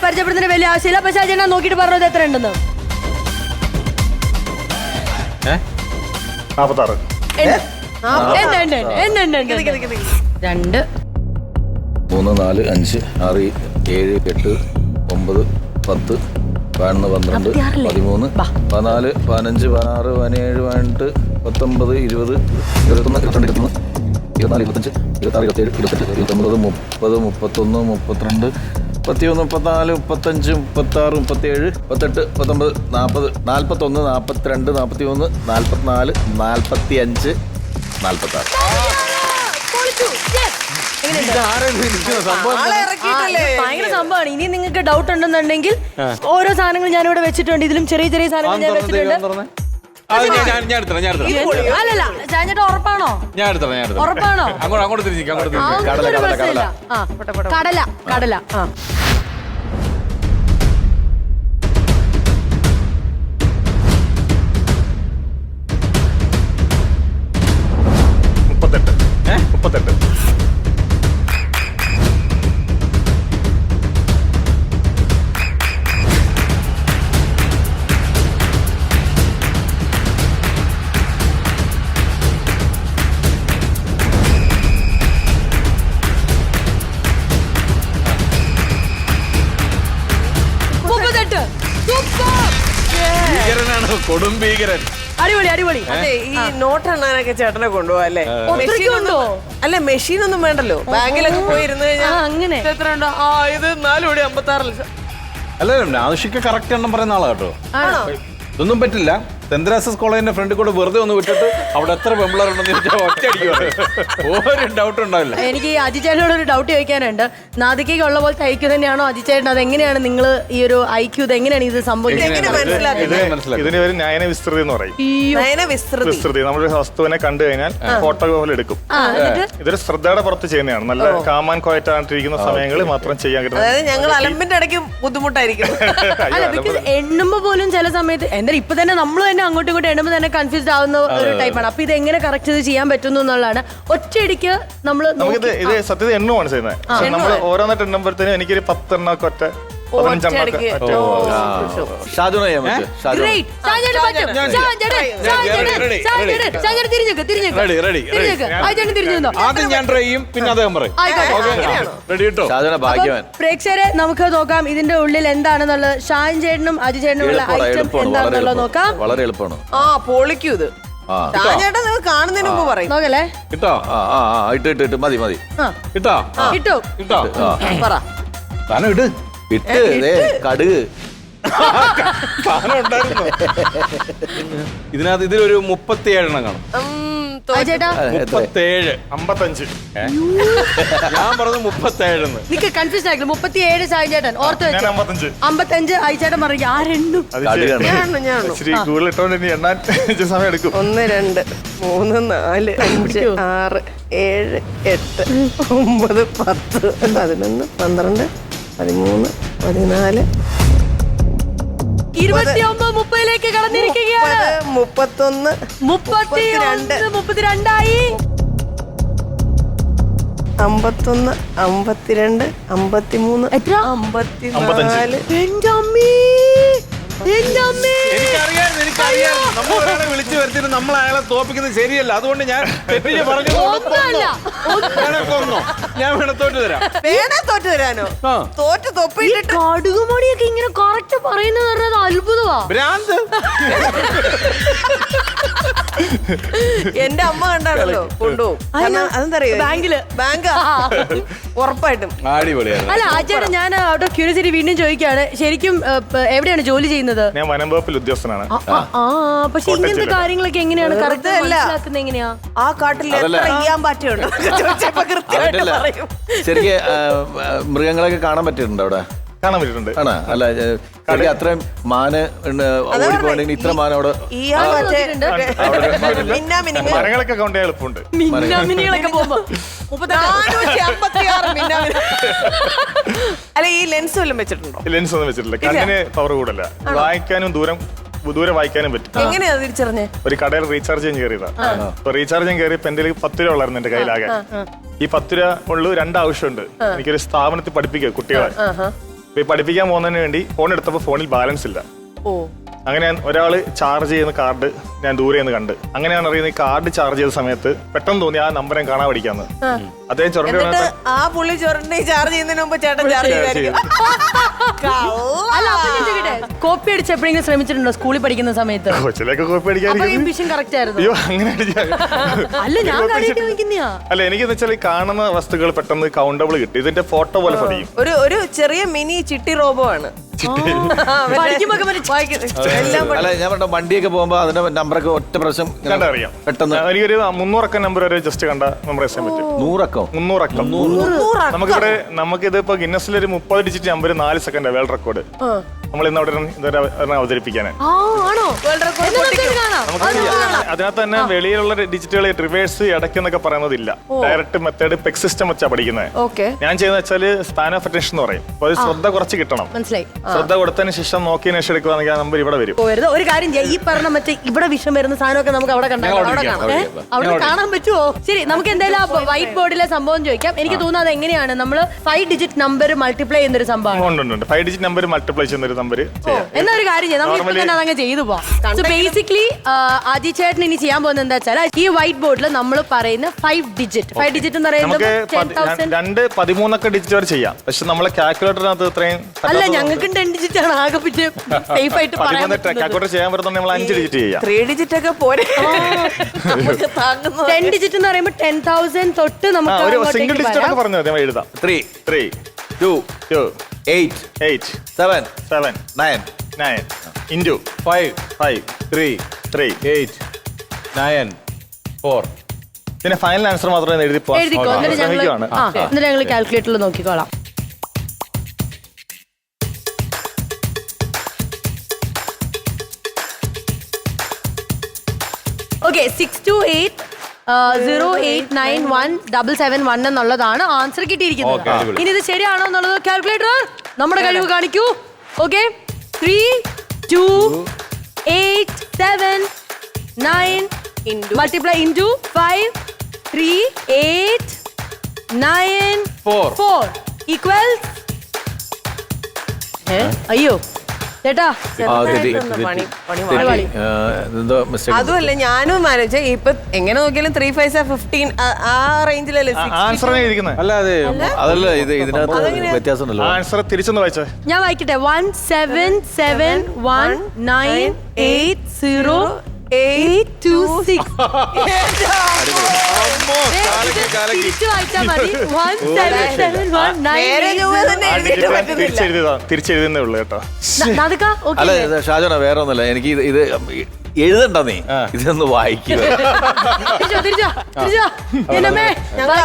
പരിചയപ്പെടുന്നതിന് വലിയ ആവശ്യമില്ല. പക്ഷെ അജയണ്ണ നോക്കിയിട്ട് പറഞ്ഞത് എത്ര ഉണ്ടെന്ന്? 46. 2 3 4 5 6 7 8 9 10 11 12 13 14 15 16 17 18 19 20 21 22 23 24 25 26 27 28 29 30 31 32 31 34 35 36 37 38 19 40 41 42 43 44 45 46. ഭയങ്കര സംഭവമാണ്. ഇനി നിങ്ങൾക്ക് ഡൗട്ട് ഉണ്ടെന്നുണ്ടെങ്കിൽ ഓരോ സാധനങ്ങൾ ഞാനിവിടെ വെച്ചിട്ടുണ്ട്. ഇതിലും ചെറിയ ചെറിയ സാധനങ്ങൾ ഞാൻ വെച്ചിട്ടുണ്ട്. അല്ലല്ല ചാഞ്ഞേട്ടാ ഉറപ്പാണോ? ഉറപ്പാണോ? അങ്ങോട്ട് തിരിച്ചിരിക്കാം. കടല കടല. ആ 38. കൊടുംഭീകരൻ. അടിപൊളി അടിപൊളി. അതെ, ഈ നോട്ട് എണ്ണാനൊക്കെ ചേട്ടനെ കൊണ്ടുപോകല്ലേ? അല്ല, മെഷീൻ ഒന്നും വേണ്ടല്ലോ. ബാങ്കിലൊക്കെ പോയിരുന്നു കഴിഞ്ഞാൽ അങ്ങനെ എത്ര ഉണ്ടോ? ഇത് 4 കോടി 56 ലക്ഷം. അല്ല, ആവശ്യമൊക്കെ കറക്റ്റ് എണ്ണം പറയുന്ന ആളാ കേട്ടോ. ഇതൊന്നും പറ്റില്ല. സെന്റ് തെരേസാസ് കോളേജിന്റെ ഫ്രണ്ടിൽ കൂടെ വെറുതെ ഒന്ന് വിട്ടിട്ട് അവിടെ എത്ര പെമ്പിളറുണ്ടെന്ന് ചോദിച്ചാൽ ഒറ്റയടിക്കും. ഒരു ഡൗട്ട് ഉണ്ടാവില്ല. എനിക്ക് ഈ അജിച്ചേട്ടനോട് ഒരു ഡൗട്ട് ചോദിക്കാനുണ്ട്. നാദികയ്ക്ക് ഉള്ള പോലത്തെ ഐക്യു തന്നെയാണോ അജിച്ചേട്ടൻ? അത് എങ്ങനെയാണ് നിങ്ങൾ ഈ ഒരു ഐക്യു എങ്ങനെയാണ് ഇത് സംഭവിക്കുന്നത്? ഇതിന് ഒരു നയന വിസ്തൃതി എന്ന് പറയും. വിസ്തൃതി നമ്മളൊരു വസ്തുവിനെ കണ്ടു കഴിഞ്ഞാൽ ഫോട്ടോ പോലെ എടുക്കും. ഇതൊരു ശ്രദ്ധയുടെ പുറത്ത് ചെയ്യുന്നതാണ്. നല്ല കാമാൻ കോയറ്റായിട്ടിരിക്കുന്ന സമയങ്ങളിൽ മാത്രം ചെയ്യാൻ കിട്ടുന്നത്. അതായത് ഞങ്ങൾ അലമ്പിന്റെ ഇടയ്ക്ക് ബുദ്ധിമുട്ടായിരിക്കും. എണ്ണുമ്പോ പോലും ചില സമയത്ത് എന്തായാലും ഇപ്പൊ തന്നെ നമ്മൾ തന്നെ അങ്ങോട്ടും ഇങ്ങോട്ടും എണ്ണുമ്പോൾ തന്നെ കൺഫ്യൂസ്ഡ് ആവുന്ന ഒരു ടൈപ്പാണ്. അപ്പൊ ഇത് എങ്ങനെ കറക്റ്റ് ഇത് ചെയ്യാൻ പറ്റുന്നു എന്നുള്ളതാണ്. ഒറ്റയടിക്ക് നമുക്ക് ഇത് സത്യത എണ്ണുമാണ് ചെയ്യുന്നത്. നമ്മൾ ഓരോന്നായിട്ട് എണ്ണുമ്പോഴത്തേനും എനിക്കൊരു 10 എണ്ണമൊക്കെ ഒറ്റ ആദ്യം ഞാൻ ട്രൈ ചെയ്യും, പിന്നെ അദ്ദേഹം പറയും. പ്രേക്ഷകരെ നമുക്ക് നോക്കാം ഇതിന്റെ ഉള്ളിൽ എന്താണെന്നുള്ളത്. ഷാൻ ചേട്ടനും അജി ചേട്ടനും ഐറ്റം എന്താണെന്നുള്ളത് നോക്കാം. വളരെ എളുപ്പമാണ്. പൊളിക്കൂ ഇത്. ചേട്ടാ നിങ്ങൾ കാണുന്നതിന് മുമ്പ് പറയും. നോക്കല്ലേ? കിട്ടോ? ഇട്ട് മതി മതി. കിട്ടോ? കിട്ടോ? കിട്ടോ? പറ. താനും ഇട്. ഇട്ട് കടുക് ഇതിനകത്ത് ഇതിലൊരു 37 എണ്ണം കാണും. ചേട്ടാ 37 55. ഞാൻ പറഞ്ഞു 37. നിക്ക് കൺഫ്യൂഷൻ ആക്കില്ല. 37 ഷാൻ ചേട്ടൻ ഓർത്ത് വെച്ചു. 55 അയച്ചേട്ടൻ പറഞ്ഞു ആരെണ്ണു. കൂടുതൽ ഇട്ടോണ്ട് എണ്ണാൻ സമയം എടുക്കും. 1 2 3 4 5 6 7 8 9 10 11 12 13 14 29 30ലേക്ക് കടന്നിരിക്കുകയാണ്. 31 32 ആയി. 51 52 53 എത്ര? 54. എന്റെ അമ്മേ, എന്റെ അമ്മേ. എനിക്കറിയാം നമ്മൾ ഒരാളെ വിളിച്ചു വരുത്തിട്ട് നമ്മൾ അയാളെ തോപ്പിക്കുന്നത് ശരിയല്ല. അതുകൊണ്ട് ഞാൻ തെറ്റിച്ച് പറഞ്ഞു. ഞാൻ തോറ്റു തരാം. തോറ്റു തരാനോ? തോറ്റു തൊപ്പിട്ടിട്ട് കടുകുമണിയൊക്കെ ഇങ്ങനെ കറക്റ്റ് പറയുന്നത് പറഞ്ഞത് അത്ഭുതമാ. ഭ്രാന്ത്. എന്റെ അമ്മ കണ്ടാണല്ലോ കൊണ്ടുപോകും. അതെന്തറിയോ? ബാങ്ക് ഉറപ്പായിട്ടും അടിപൊളിയാണ്. അല്ല ആചാരം, ഞാൻ ഔട്ട് ഓഫ് ക്യൂരിയോസിറ്റി വീണ്ടും ചോദിക്കുകയാണ്. ശരിക്കും എവിടെയാണ് ജോലി ചെയ്യുന്നത്? ഞാൻ വനം വകുപ്പിൽ ഉദ്യോഗസ്ഥനാണ്. പക്ഷെ ഇങ്ങനത്തെ കാര്യങ്ങളൊക്കെ എങ്ങനെയാണ് കറക്റ്റ് മനസ്സിലാക്കുന്നത്? എങ്ങനെയാ ആ കാട്ടിൽ എത്ര ചെയ്യാൻ പറ്റുണ്ടോ? ശരിക്കും മൃഗങ്ങളൊക്കെ കാണാൻ പറ്റിയിട്ടുണ്ട് അവിടെ? കാണാൻ പറ്റിയിട്ടുണ്ട്. അല്ല അത്രയും മാന് ഓടിപ്പോണെങ്കിൽ ഇത്ര മാന അവിടെ മരങ്ങളൊക്കെ കൊണ്ടേ എളുപ്പമുണ്ട്. അല്ല, ഈ ലെൻസ് വല്ലതും വെച്ചിട്ടുണ്ടോ? ലെൻസ് ഒന്നും വെച്ചിട്ടില്ല. കണ്ണിന് പവർ കൂടല്ല. വായിക്കാനും ദൂരെ വായിക്കാനും പറ്റും. എങ്ങനെയാ തിരിച്ചറിഞ്ഞേ? ഒരു കടയിൽ റീചാർജ് ചെയ്യാൻ കയറിയതാ. അപ്പൊ റീചാർജ് ചെയ്യാൻ കയറിയപ്പോ എന്റെ 10 രൂപ ഉള്ളായിരുന്നു എന്റെ കയ്യിലാകെ. ഈ 10 രൂപ ഉള്ളു 2 ആവശ്യമുണ്ട്. എനിക്കൊരു സ്ഥാപനത്തിൽ പഠിപ്പിക്കുക കുട്ടികളെ. ഈ പഠിപ്പിക്കാൻ പോകുന്നതിന് വേണ്ടി ഫോൺ എടുത്തപ്പോൾ ഫോണിൽ ബാലൻസ് ഇല്ല. ഓ അങ്ങനെ ഞാൻ ഒരാള് ചാർജ് ചെയ്യുന്ന കാർഡ് ഞാൻ ദൂരെ നിന്ന് കണ്ട്. അങ്ങനെയാണ് അറിയുന്നത് ഈ കാർഡ് ചാർജ് ചെയ്ത സമയത്ത് പെട്ടെന്ന് തോന്നി ആ നമ്പർ ഞാൻ കാണാൻ പഠിക്കാന്ന്. അദ്ദേഹം ചുരണ്ടി എന്നിട്ട് ആ പുള്ളി ചുരണ്ടി ചാർജ് ചെയ്യുന്നതിന് മുമ്പ് ചേട്ടൻ ചാർജ് ചെയ്യുമായിരിക്കും. അല്ല അപ്പൊ ഞാൻ ചോദിക്കട്ടെ, കോപ്പി അടിച്ച് എപ്പോഴെങ്കിലും ശ്രമിച്ചിട്ടുണ്ടോ സ്കൂളിൽ പഠിക്കുന്ന സമയത്ത്? കൊച്ചിലേക്ക് കോപ്പി അപ്പൊ അടിക്കാൻ മിഷൻ കറക്റ്റ് ആയിരുന്നു. അയ്യോ അങ്ങനെ അടിക്കാൻ. അല്ല ഞാൻ കണ്ടിട്ട് ചോദിക്കുന്നയാ. അല്ല എനിക്കെന്ന് വെച്ചാൽ ഈ കാണുന്ന വസ്തുക്കൾ പെട്ടെന്ന് കൗണ്ടബിൾ കിട്ടും. ഇതിന്റെ ഫോട്ടോ പോലെ പതിയും. ഒരു ചെറിയ മിനി ചിട്ടി റോബോ ആണ്. പഠിക്കുമ്പോ എല്ലാം അല്ല ഞാൻ പറഞ്ഞ വണ്ടിയൊക്കെ പോകുമ്പോ അതിന്റെ നമ്പറൊക്കെ ഒറ്റ പ്രാവശ്യം കണ്ടറിയാം. പെട്ടെന്ന് എനിക്കൊരു 300 അക്കം നമ്പർ വരെ ജസ്റ്റ് കണ്ട മെമ്മറൈസ് ചെയ്യാൻ പറ്റും. 100 അക്കം 300 അക്കം. നമുക്കിത് ഇപ്പൊ ഗിന്നസിൽ ഒരു 30 digit number 4 second world record. നമ്മൾ ഇന്ന് അവിടെ അവതരിപ്പിക്കാനാണ്. ആണോ? അതിനകത്ത് തന്നെ വെളിയിലുള്ള ഡിജിറ്റുകൾ റിവേഴ്സ് ഇടയ്ക്കെന്നൊക്കെ പറയുന്നതില്ല. ഡയറക്റ്റ് മെത്തേഡ് പെക് സിസ്റ്റം വെച്ചാ പഠിക്കുന്നത്. ഓക്കെ, ഞാൻ ചെയ്യുന്ന വെച്ചാല് സ്പാൻ ഓഫ് അറ്റൻഷൻ എന്ന് പറയും. അപ്പൊ അത് ശ്രദ്ധ കുറച്ച് കിട്ടണം. മനസ്സിലായി. ശ്രദ്ധ കൊടുത്തതിന് ശേഷം നോക്കിയതിന് ശേഷം എടുക്കുകയാണെങ്കിൽ ആ നമ്പർ ഇവിടെ വരും. പോരുത്. ഒരു കാര്യം ചെയ്യാം, ഈ പറഞ്ഞ മറ്റേ ഇവിടെ വിഷം വരുന്ന സാധനമൊക്കെ നമുക്ക് അവിടെ കണ്ടാൽ അവിടെ കാണാൻ പറ്റുമോ? ശരി, നമുക്ക് എന്തായാലും ആ വൈറ്റ് ബോർഡിലെ സംഭവം ചോദിക്കാം. എനിക്ക് തോന്നുന്നത് എങ്ങനെയാണ് നമ്മൾ 5 ഡിജിറ്റ് നമ്പർ മൾട്ടിപ്ലൈ ചെയ്യുന്ന ഒരു സംഭവമാണ്. ഉണ്ട് 5 ഡിജിറ്റ് നമ്പർ മൾട്ടിപ്ലൈ ചെയ്യുന്ന ഒരു നമ്പർ. എന്നാ ഒരു കാര്യം ചെയ്യാം, നമ്മൾ ഇപ്പൊ തന്നെ അതങ്ങ് ചെയ്തു പോവാം. ബേസിക്കലി ആജി ചേട്ടൻ ഇനി ചെയ്യാൻ പോകുന്നത് എന്താ വെച്ചാൽ ഈ വൈറ്റ് ബോർഡിൽ നമ്മൾ പറയുന്ന 5 ഡിജിറ്റ് എന്ന് പറയുന്നത് നമുക്ക് 10,000. 13 ഡിജിറ്റ് വരെ ചെയ്യാം. പക്ഷെ നമ്മളെ കാൽക്കുലേറ്ററിനകത്ത് ഇത്രയും അല്ല ഞങ്ങൾക്ക് 10 ഡിജിറ്റ് ആണ് ആകെ. പിന്നെ സേഫ് ആയിട്ട് പറയാൻ കാൽക്കുലേറ്റർ ചെയ്യാൻ പറ്റുന്ന നമ്മൾ 5 ഡിജിറ്റ് ചെയ്യാം. 3 ഡിജിറ്റ് ഒക്കെ പോരെ. നമുക്ക് താങ്ങുന്നു. 10 ഡിജിറ്റ് എന്ന് പറയുമ്പോൾ 10,000 തൊട്ട് നമുക്ക് ഒരു അങ്ങോട്ടേക്ക് സിംഗിൾ ഡിജിറ്റ് വരാം. ഒക്കെ പറഞ്ഞത് എഴുതാം. 3 3 2 2 8 8 7 7 9 9 into 5 5 3 3 8 9 4. പിന്നെ ഫൈനൽ ആൻസർ മാത്രമേ എഴുതി എഴുതിക്കോ. എന്നിട്ട് ഞങ്ങൾ കാൽക്കുലേറ്ററിൽ നോക്കിക്കോളാം. ഓക്കെ, 6280891771 എന്നുള്ളതാണ് ആൻസർ കിട്ടിയിരിക്കുന്നത്. ഇനി ഇത് ശരിയാണോ എന്നുള്ളത് കാൽക്കുലേറ്റർ നമ്മുടെ കഴിവ് കാണിക്കൂ. Okay, 3 2 8 7 9 multiply into 5 3 8 9 4 equals. അയ്യോ ചേട്ടാ, എന്തോ മിസ്റ്റേക്ക്. അതുമല്ല ഞാനും മാനേജ് ഇപ്പൊ എങ്ങനെ നോക്കിയാലും 3 5 15 ആ റേഞ്ചിലല്ലേ ആൻസർ എഴുതിക്കുന്നത്. അല്ല അതല്ല ഇതിനകത്ത് വ്യത്യാസം ഉണ്ടല്ലോ. ആൻസർ തിരിച്ചൊന്ന് വായിച്ചേ. ഞാൻ വായിക്കട്ടെ. 177198082 തിരിച്ചു വായിച്ചാൽ മതി. 17719. തിരിച്ചെഴുതുന്നേ ഉള്ളു കേട്ടോ. അല്ല ഷാജോണ വേറെ ഒന്നല്ല, എനിക്ക് ഇത് എഴുതണ്ട, നീ ഇതൊന്ന് വായിക്കുക.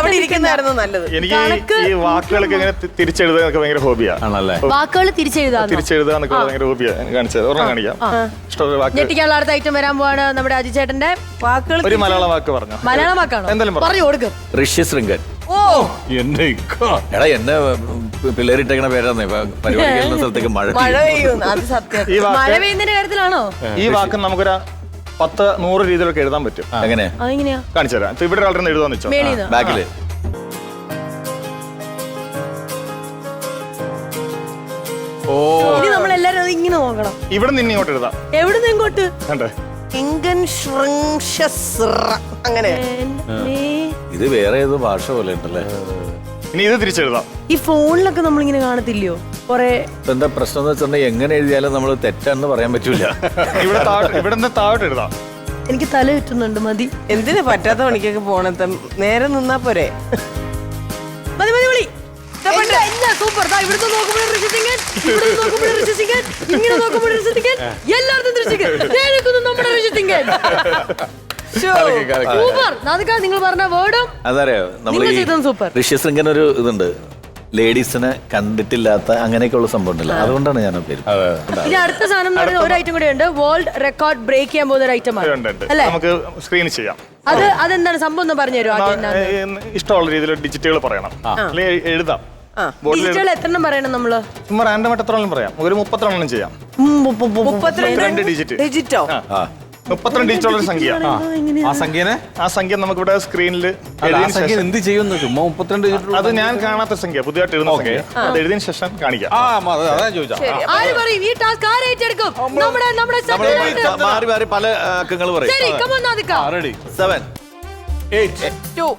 അവിടെ ഇരിക്കുന്നതായിരുന്നു നല്ലത്. എനിക്ക് ഈ വാക്കുകളൊക്കെ ഇങ്ങനെ തിരിച്ചെഴുതാനൊക്കെ ഭയങ്കര ഹോബിയാ. ആണല്ലേ? വാക്കുകൾ തിരിച്ചെഴുതാന്നൊക്കെ ഭയങ്കര ഹോബിയാ. കാണിച്ചത് ഒരെണ്ണം കാണിക്കാം. ഞെട്ടിക്കാനുള്ള അടുത്ത ഐറ്റം വരാൻ പോവാണ്. നമ്മുടെ അജി ചേട്ടന്റെ വാക്കുകൾ. ഒരു മലയാള വാക്ക് പറഞ്ഞു. മലയാള വാക്കാണോ? എന്തായാലും പറഞ്ഞു കൊടുക്കും. ഋഷ്യശൃംഗൻ. എന്നെ എടാ എന്നെ പിള്ളേരിട്ടേക്കണ പേരാന്നേ. പരിപാടിക്കുന്ന സ്ഥലത്തേക്ക് മഴ പെയ്യുന്നു. അത് സത്യം. മഴ പെയ്യുന്നതിന്റെ കാര്യത്തിലാണോ? ഈ വാക്ക് നമുക്കൊരു 10-100 രീതിയിലൊക്കെ എഴുതാൻ പറ്റും. എങ്ങനെ അതെങ്ങനെയാ? കാണിച്ചു തരാം. ഇവിടെ ഒരാളുടെ എഴുതാന്ന് വെച്ചോ. മേളീന്ന്. ബാക്കില് ഇനി നമ്മളെല്ലാരും അത് ഇങ്ങനെ നോക്കണം. ഇവിടെ നിന്ന് ഇങ്ങോട്ട് എഴുതാം. എവിടുന്ന് ഇങ്ങോട്ട്? കണ്ടേ? അങ്ങനെ ഇത് വേറെ ഏതോ ഭാഷ പോലെ ഉണ്ടല്ലേ. ഇനി ഇത് തിരിച്ചെഴുതാം. ഈ ഫോണിലൊക്കെ നമ്മളിങ്ങനെ കാണത്തില്ലയോ കൊറേ? എന്താ പ്രശ്നം എന്ന് വെച്ചാൽ എങ്ങനെ എഴുതിയാലും നമ്മൾ തെറ്റാണെന്ന് പറയാൻ പറ്റൂല. ഇവിടെ നിന്ന് താഴോട്ട് എഴുതാം. എനിക്ക് തല ചുറ്റുന്നുണ്ട്. മതി. എന്തിനാ പറ്റാത്ത പണിക്കൊക്കെ പോണത്? നേരെ നിന്നാ പോരെ. മതി മതി വിളി. സൂപ്പർ. ഇവിടുത്തെ നോക്കുമ്പോൾ ഋഷിസിംഗൻ, ഇവിടുത്തെ നോക്കുമ്പോൾ ഋഷിസിംഗൻ, ഇങ്ങനെ നോക്കുമ്പോൾ ഋഷിസിംഗൻ, എല്ലായിടത്തും ഋഷിസിംഗൻ. നമ്മുടെ ഋഷിസിംഗൻ. സൂപ്പർ. നാദിക, നിങ്ങൾ പറഞ്ഞ വേർഡും അതറിയോ നമ്മൾ സൂപ്പർ. ഋഷ്യശൃംഗൻ ഒരു ഇതുണ്ട്, ലേഡീസിനെ കണ്ടിട്ടില്ലാത്ത അങ്ങനെയൊക്കെയുള്ള സംഭവം ഉണ്ടല്ലോ, അതുകൊണ്ടാണ് ഞാൻ പേര്. ഇനി അടുത്ത സാധനം എന്ന് പറയുന്നത് ഒരു ഐറ്റം കൂടെ ഉണ്ട്. വേൾഡ് റെക്കോർഡ് ബ്രേക്ക് ചെയ്യാൻ പോകുന്ന ഒരു ഐറ്റം ആണ് അല്ലേ? നമുക്ക് സ്ക്രീൻ ചെയ്യാം. അതെന്താണ് സംഭവം എന്ന് പറഞ്ഞു തരുമോ? ഇഷ്ടമുള്ള രീതിയിൽ ഡിജിറ്റുകൾ പറയണം, അല്ലെങ്കിൽ എഴുതാം. ഡിജിറ്റൽ എത്രണ്ണം പറയണം നമ്മള്? ചുമ്മാ റാൻഡം എത്രണ്ണം പറയാം. ഒരു 32 ചെയ്യാം. 32 ഡിജിറ്റ്. ഡിജിറ്റോ? 32 ഡിജിറ്റുള്ള ഒരു സംഖ്യ. ആ സംഖ്യനെ ആ സംഖ്യ നമുക്ക് ഇവിടെ സ്ക്രീനിൽ ആ സംഖ്യ എന്ത് ചെയ്യുന്നു? ചുമ്മാ 32 അത് ഞാൻ കാണാത്ത സംഖ്യ, പുതിയതായിട്ട് എഴുതുന്ന സംഖ്യ. അത് എഴുതിയതിനു ശേഷം കാണിക്കാം. അതാ ചോദിച്ചാ. ആര് പറയും ഈ ടാസ്ക് ആര് ഏറ്റെടുക്കും? നമ്മുടെ മാറി മാറി പല അക്കങ്ങൾ പറയും. ശരി, come on, നാദിക. റെഡി. 7 8 2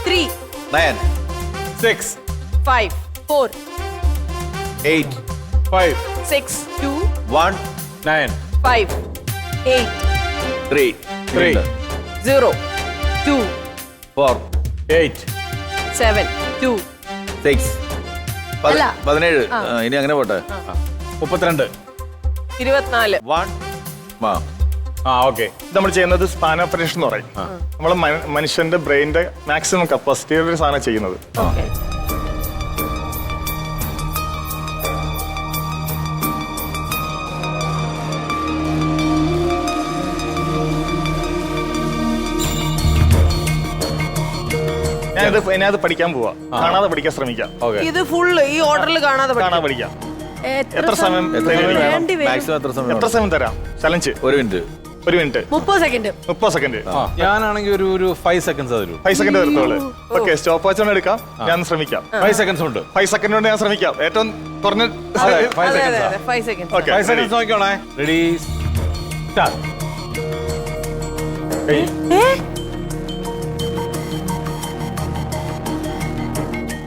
3 9 6 5 4 8 5 6 2 1 9 5 8 3 3 0 2 4 8 7 2 6 അല്ല. 17. ഇനി അങ്ങനെ പോട്ടെ. 32. 24 1 ഓക്കെ. നമ്മൾ ചെയ്യുന്നത് സ്പാൻ ഓപ്പറേഷൻ എന്ന് പറയും. നമ്മൾ മനുഷ്യന്റെ ബ്രെയിനിന്റെ മാക്സിമം കപ്പാസിറ്റിയുടെ ഒരു സാധനം ചെയ്യുന്നത്. ഓക്കെ. ഞാനത് പഠിക്കാൻ പോവാ. കാണാതെ പഠിക്കാൻ ശ്രമിക്കാം. ഇത് ഫുള്ള് ഈ ഓർഡറിൽ കാണാതെ കാണാതെ പഠിക്കാം. എത്ര സമയം വേണ്ടി വരും? മാക്സിമം എത്ര സമയം? എത്ര സമയം തരാം? Challenge 1 minute. 1 minute 30 second. 30 second. ഞാനാണെങ്കിൽ ഒരു 5 സെക്കൻഡ്സ് തരൂ. 5 സെക്കൻഡ് തരത്തോളൂ. ഓക്കെ, സ്റ്റോപ്പ് വാച്ച് എടുക്കാം. ഞാൻ ശ്രമിക്കാം. 5 സെക്കൻഡ്സ് ഉണ്ട്. 5 സെക്കൻഡ് കൊണ്ട് ഞാൻ ശ്രമിക്കാം. ഏറ്റവും കുറഞ്ഞ 5 അതെ സെക്കൻഡ്സ്. 5 സെക്കൻഡ്. ഓക്കെ, 5 സെക്കൻഡ്സ് നോക്കിക്കോണേ. Ready start.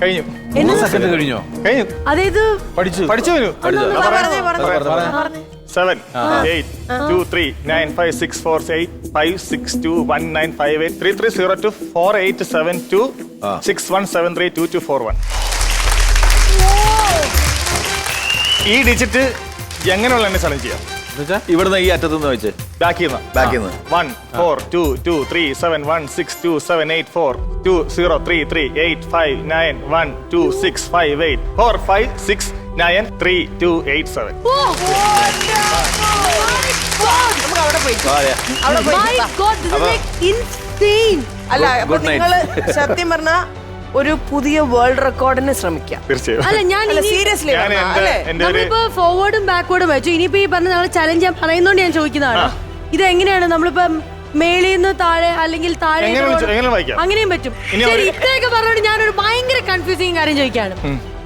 കഴിഞ്ഞു. 1 സെക്കൻഡ് കഴിഞ്ഞോ? കഴിഞ്ഞു. അതായത് പഠിച്ചു വരൂ. 7 8 2 3 9 5 6 4 8 5 6 2 1 9 5 8 3 3 0 2 4 8 7 2 6 1 7 3 2 2 4 1. ഈ ഡിജിറ്റ് എങ്ങനെയുള്ള എന്നെ ചലഞ്ച് ചെയ്യാം? ഇവിടുന്ന് ഈ അറ്റത്ത് നിന്ന് വെച്ച് ബാക്കിൽ നിന്ന് 1 4 2 2 3 7 1 6 2 7 8 4 2 0 3 3 8 5 9 1 2 6 5 8 4 5 6 9 3 2 8 7. നമുക്ക് അവിടെ പോയി അവിടെ my പോയി god, this is like insane. അല്ല അപ്പൊ Good night. നിങ്ങള് സത്യം പറഞ്ഞ ഒരു പുതിയ വേൾഡ് റെക്കോർഡിന് ശ്രമിക്കാം. തീർച്ചയായും. അല്ല ഞാൻ സീരിയസ്ലി ഞാൻ അല്ലേ? എന്റെ ഒരു നമ്മളിപ്പോ ഫോർവേഡും ബാക്ക്വേർഡും വെച്ചു. ഇനിയിപ്പോ ഈ പറഞ്ഞ നമ്മൾ ചലഞ്ച് ഞാൻ പറയുന്നോണ്ട് ഞാൻ ചോദിക്കുന്നതാണ്. ഇത് എങ്ങനെയാണ് നമ്മളിപ്പോ മേളിൽ നിന്ന് താഴെ അല്ലെങ്കിൽ താഴെ എങ്ങനെ വായിക്കാം? അങ്ങനെയും പറ്റും. ഇനി ശരി, ഇത്രയൊക്കെ പറഞ്ഞോണ്ട് ഞാനൊരു ഭയങ്കര കൺഫ്യൂസിങ് കാര്യം ചോദിക്കാണ്.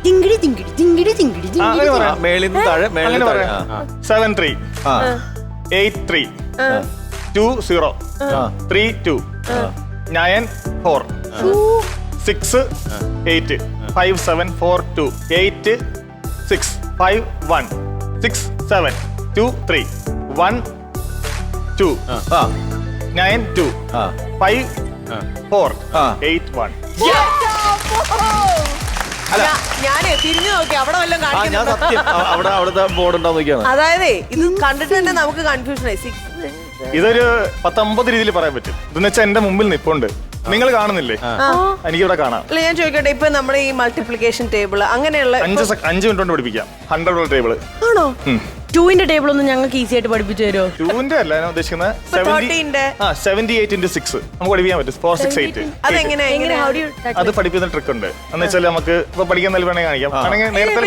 ജിങ്കിടി ജിങ്കിടി ജിങ്കിടി ജിങ്കിടി ജിങ്കിടി. മേളിൽ നിന്ന് താഴെ മേളിൽ അങ്ങനെ താഴെ. പറയാം. 7 3 8 3 2 0 3 2 9 4 6 8 5 7 4 2 8 6 5 1 6 7 2 3 1 2 9 2 5 4 8 1. അല്ല ഞാനേ തിരിഞ്ഞു നോക്കി അവിടെ വല്ലതും ഞാൻ കാണിക്കുന്നുണ്ടോ? സത്യം അവിടുത്തെ ബോർഡ് ഉണ്ടാവും നോക്കിയാണ്. അതായത് ഇത് കണ്ടിട്ട് തന്നെ നമുക്ക് കൺഫ്യൂഷൻ ആയി. ഇതൊരു 10-50 രീതിയിൽ പറയാൻ പറ്റും. ഇതെന്ന് വെച്ചാൽ എന്റെ മുമ്പിൽ നിപ്പുണ്ട്, നിങ്ങൾ കാണുന്നില്ലേ? എനിക്കിവിടെ കാണാം. അല്ല ഞാൻ ചോദിക്കട്ടെ, ഇപ്പൊ നമ്മുടെ ഈ മൾട്ടിപ്ലിക്കേഷൻ ടേബിൾ അങ്ങനെയുള്ള 5 മിനിറ്റ് കൊണ്ട് പഠിപ്പിക്കാം. 100 ടേബിള്. ആണോ? 2ന്റെ ടേബിൾ ഒന്നും ഞങ്ങൾക്ക് ഈസി ആയിട്ട് പഠിപ്പിച്ചു തരുമോ? 2ന്റെ അല്ല ഞാൻ ഉദ്ദേശിക്കുന്നത് 13ന്റെ 78 into 6 നമുക്ക് പഠിപ്പിക്കാൻ പറ്റും. 4 6 8. അതെങ്ങനെ എങ്ങനെ how do you അത് പഠിപ്പിക്കുന്ന ട്രിക്ക് ഉണ്ട്. എന്ന് വെച്ചാൽ നമുക്ക് ഇപ്പൊ പഠിക്കാൻ നല്ല വേണമെങ്കിൽ കാണിക്കാം. ആണെങ്കിൽ നേരത്തെ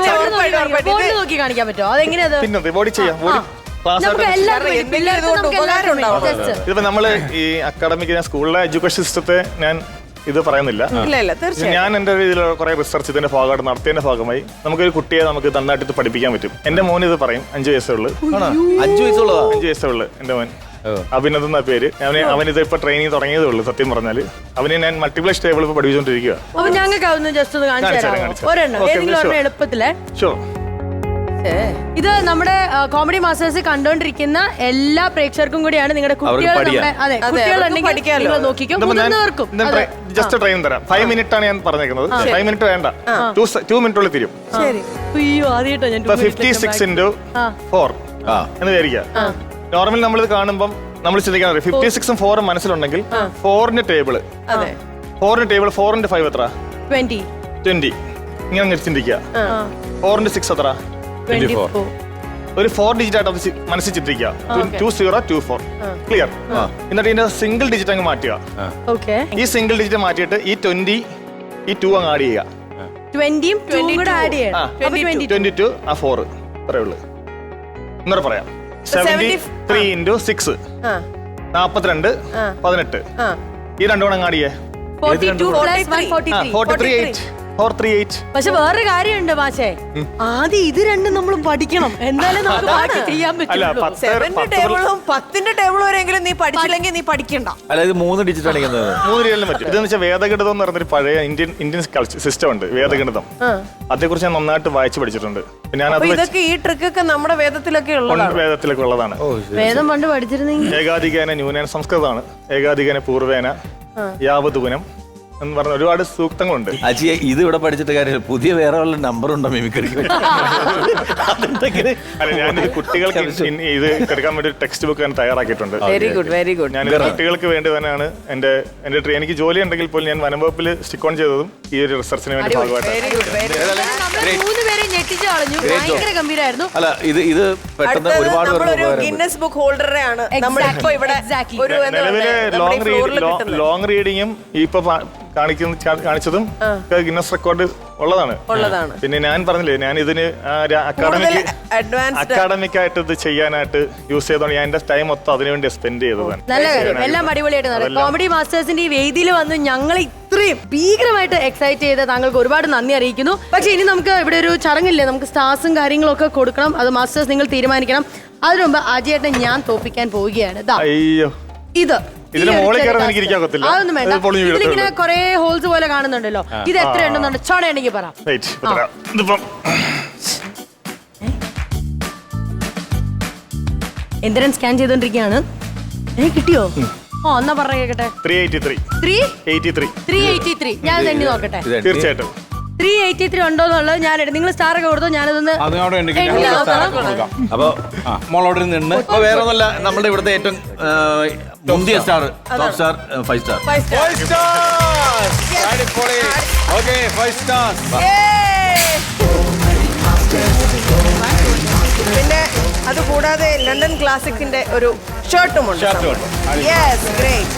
ബോർഡിൽ നോക്കി കാണിക്കാൻ പറ്റുമോ? അതെങ്ങനെയാ? പിന്നെ ബോഡി ചെയ്യാം. ബോഡി ക്ലാസ് നമുക്ക് എല്ലാവർക്കും എന്തെങ്കിലും ഇതുകൊണ്ട് ഉപകാരം ഉണ്ടാവും. ഇതിപ്പോ നമ്മള് ഈ അക്കാഡമിക് സ്കൂളിലെ എഡ്യൂക്കേഷൻ സിസ്റ്റത്തെ ഞാൻ ഇത് പറയുന്നില്ല. ഇല്ല തീർച്ചയായും ഞാൻ എന്റെ രീതിയിൽ കുറെ റിസർച്ച് ഇതിന്റെ ഭാഗമായിട്ട് നടത്തിയതിന്റെ ഭാഗമായി നമുക്കൊരു കുട്ടിയെ നമുക്ക് നന്നായിട്ട് ഇത് പഠിപ്പിക്കാൻ പറ്റും. എന്റെ മോൻ ഇത് പറയും. 5 വയസ്സേ ഉള്ളു. 5 വയസ്സുള്ളതാ? 5 വയസ്സേ ഉള്ളു എന്റെ മോൻ. അഭിനന്ദ് എന്ന പേര്. അവനിത് ഇപ്പൊ ട്രെയിനിങ് തുടങ്ങിയതേ ഉള്ളൂ. സത്യം പറഞ്ഞാല് അവന് ഞാൻ മൾട്ടിപ്ലക്സ് ടേബിൾ ഇപ്പൊ പഠിപ്പിച്ചോണ്ടിരിക്കുക. അപ്പൊ ഞങ്ങൾക്ക് അതൊന്ന് ജസ്റ്റ് ഒന്ന് കാണിച്ചു തരാമോ? ഒരെണ്ണം ഏതെങ്കിലും ഒരെണ്ണം എളുപ്പത്തില്. ഷുവർ. ഇത് നമ്മുടെ കോമഡി മാസ്റ്റേഴ്സ് കണ്ടോണ്ടിരിക്കുന്ന എല്ലാ പ്രേക്ഷകർക്കും കൂടിയാണ്. നിങ്ങളുടെ കുട്ടികൾ പഠിക്കാലോ. നിങ്ങൾ നോക്കിക്കും. മുതിർന്നവർക്കും ജസ്റ്റ് ട്രെയിൻ തരാം. 5 മിനിറ്റ് ആണ് ഞാൻ പറഞ്ഞേക്കുന്നത്. 5 മിനിറ്റ് വേണ്ട, 2 മിനിറ്റുള്ളിൽ തീരും. ശരി. അയ്യോ ആദ്യമായിട്ടോ ഞാൻ 56 into 4 എന്ന് വിചാരിക്കാം. നോർമൽ നമ്മളിത് കാണുമ്പോൾ നമ്മൾ ചിന്തിക്കാൻ 56ഉം 4ഉം മനസ്സിലുണ്ടെങ്കിൽ 4ന്റെ ടേബിള് 4ന്റെ 5 എത്ര? 20. ഇങ്ങനെ ചിന്തിക്കുക. 4ന്റെ 6 എത്ര? 24. ഒരു 4 ഡിജിറ്റ് ആയിട്ട് അത് മനസ്സിൽ ചിന്തിക്കുക. 2024. ക്ലിയർ? എന്നിട്ട് ഇതിന്റെ സിംഗിൾ ഡിജിറ്റ് അങ്ങ് മാറ്റുക. ഈ സിംഗിൾ ഡിജിറ്റ് മാറ്റിയിട്ട് ഈ 20 ഈ 2 അങ്ങ് ആഡ് ചെയ്യുക. 20യും 2 കൂടെ ആഡ് ചെയ്യണം. 22 ആ 4 അത്രേ ഉള്ളൂ. എന്നൂടെ പറയാം. 73 into 6 ആ 42 18 ആ ഈ രണ്ടുകൂടെ അങ്ങാടിയേ 42 plus 143. 438 438 പക്ഷെ വേറൊരു കാര്യമുണ്ട് മാഷേ, ആദ്യം ഇത് രണ്ടും നമ്മൾ പഠിക്കണം, എന്തായാലും നമുക്ക് ബാക്കി ചെയ്യാൻ അല്ല പറ്റുള്ളൂ. 7ന്റെ ടേബിളും 10ന്റെ ടേബിളും വരെയെങ്കിലും നീ പഠിച്ചില്ലെങ്കിൽ നീ പഠിക്കണ്ട. അല്ല ഇത് 3 ഡിജിറ്റ് അടിക്കുന്നത് 3 രീതിയിലും പറ്റും. ഇതെന്ന് വെച്ചാൽ വേദഗണിതം എന്ന് പറഞ്ഞൊരു പഴയ ഇന്ത്യൻ സിസ്റ്റം ഉണ്ട്, വേദഗണിതം. അതേക്കുറിച്ച് ഞാൻ നന്നായിട്ട് വായിച്ചു പഠിച്ചിട്ടുണ്ട്. പിന്നെ ഞാൻ അപ്പൊ അത് ഇതൊക്കെ ഈ ട്രിക്കൊക്കെ നമ്മുടെ വേദത്തിലൊക്കെ ഉള്ളതാണ്. വേദത്തിലൊക്കെ ഉള്ളതാണ്. വേദം പണ്ട് പഠിച്ചിരുന്നെങ്കിൽ ഏകാധികേന ന്യൂനേന സംസ്കൃതമാണ്. ഏകാധികേന പൂർവേന യാവതുഗുണം എന്ന് പറഞ്ഞ ഒരുപാട് സൂക്തങ്ങളുണ്ട്. അജിയെ ഇത് ഇവിടെ പഠിച്ചിട്ട് കാര്യമില്ല, പുതിയ വേറെ വല്ല നമ്പർ ഉണ്ടോ മിമിക്രിക്ക്? അല്ല, ഞാനിത് കുട്ടികൾക്ക് ഇത് എടുക്കാൻ വേണ്ടി ഒരു ടെക്സ്റ്റ് ബുക്ക് ഞാൻ തയ്യാറാക്കിയിട്ടുണ്ട്. Very good very good. ഞാൻ കുട്ടികൾക്ക് വേണ്ടി തന്നെയാണ് എന്റെ എനിക്ക് ജോലി ഉണ്ടെങ്കിൽ പോലും ഞാൻ വനംവകുപ്പിൽ സ്റ്റിക്ക് ഓൺ ചെയ്തതും ഈ ഒരു റിസർച്ചിന് വേണ്ടി ഭാഗമായിട്ട്. വെരി ഗുഡ് വെരി നമ്മളെ 3 പേരെ ഞെട്ടിച്ചു കളഞ്ഞു. ഭയങ്കര ഗംഭീരായിരുന്നു. അല്ല ഇത് പെട്ടെന്ന് ഒരുപാട് നമ്മളൊരു ഗിന്നസ് ബുക്ക് ഹോൾഡറാണ് നമ്മളിപ്പോ ഇവിടെ Exactly. ഒരു എന്താ നിലവിലെ പറയുക, ലോങ് റീഡിങ്ങും ഇപ്പൊ കാണിച്ചതും ഗിന്നസ് റെക്കോർഡ് ഉള്ളതാണ്. പിന്നെ ഞാൻ പറഞ്ഞില്ലേ, ഞാൻ ഇതിന് അക്കാഡമിക് ആയിട്ട് ഇത് ചെയ്യാനായിട്ട് യൂസ് ചെയ്തോണ്ട് ഞാൻ എന്റെ ടൈം മൊത്തം അതിനുവേണ്ടി സ്പെൻഡ് ചെയ്തതാണ്. നല്ല കാര്യം, എല്ലാം അടിപൊളിയായിട്ട് നടക്കും. കോമഡി മാസ്റ്റേഴ്സിന്റെ ഈ വേദിയിൽ വന്ന് ഞങ്ങൾ ഇത്രയും ഭീകരമായിട്ട് എക്സൈറ്റ് ചെയ്ത് താങ്കൾക്ക് ഒരുപാട് നന്ദി അറിയിക്കുന്നു. പക്ഷെ ഇനി നമുക്ക് ഇവിടെ ഒരു ചടങ്ങില്ലേ, നമുക്ക് സ്റ്റാർസും കാര്യങ്ങളും ഒക്കെ കൊടുക്കണം. അത് മാസ്റ്റേഴ്സ് നിങ്ങൾ തീരുമാനിക്കണം. അതിനു മുമ്പ് അജയേട്ടനെ ഞാൻ തോപ്പിക്കാൻ പോവുകയാണ്. അയ്യോ, ഇതിന് മുകളിൽ കയറാൻ എനിക്ക് ഇരിക്കാൻ ഒക്കത്തില്ല. അതൊന്നും വേണ്ട. ഇതിലിങ്ങനെ കുറെ ഹോൾസ് പോലെ കാണുന്നുണ്ടല്ലോ, ഇത് എത്ര ഉണ്ടെന്നുണ്ട് ചോടയാണെങ്കിൽ പറ. ഇതിപ്പം എന്തിനാ സ്കാൻ ചെയ്തോണ്ടിരിക്കുകയാണ്. കിട്ടിയോ? എന്നാ പറഞ്ഞ കേക്കട്ടെ. 383. ഞാൻ എണ്ണി നോക്കട്ടെ. തീർച്ചയായിട്ടും 383 ഉണ്ടോന്നുള്ളത് ഞാൻ നിങ്ങൾ സ്റ്റാർ ഒക്കെ കൊടുത്തോ, ഞാനതൊന്ന് എണ്ണി നോക്കണം. അപ്പൊ മോളോട് നിന്ന് ഇപ്പൊ വേറെ ഒന്നല്ല, നമ്മുടെ ഇവിടുത്തെ ഏറ്റവും മുന്തിയ star, top star 5 star. 5 stars. Okay 5 stars. പിന്നെ അത് കൂടാതെ ലണ്ടൻ ക്ലാസിക്സിന്റെ ഒരു ഷർട്ടും ഉണ്ട്. Yes great.